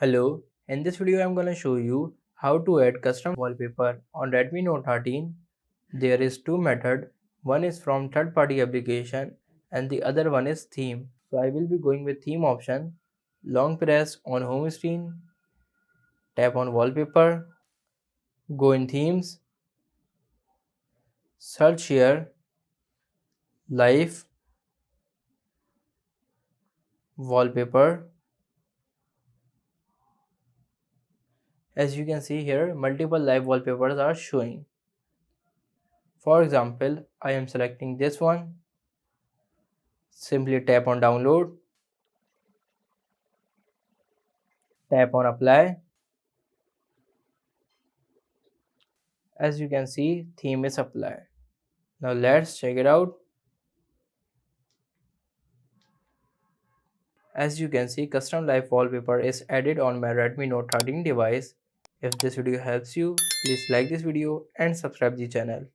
Hello, in this video I'm gonna show you how to add custom wallpaper on Redmi Note 13. There is two methods. One is from third-party application and the other one is theme. So I will be going with theme option. Long press on home screen, tap on wallpaper, go in themes, search here, live wallpaper. As you can see here, multiple live wallpapers are showing. For example, I am selecting this one. Simply tap on download, tap on apply. As you can see, theme is applied. Now let's check it out. As you can see, custom live wallpaper is added on my Redmi Note 13 device. If this video helps you, please like this video and subscribe the channel.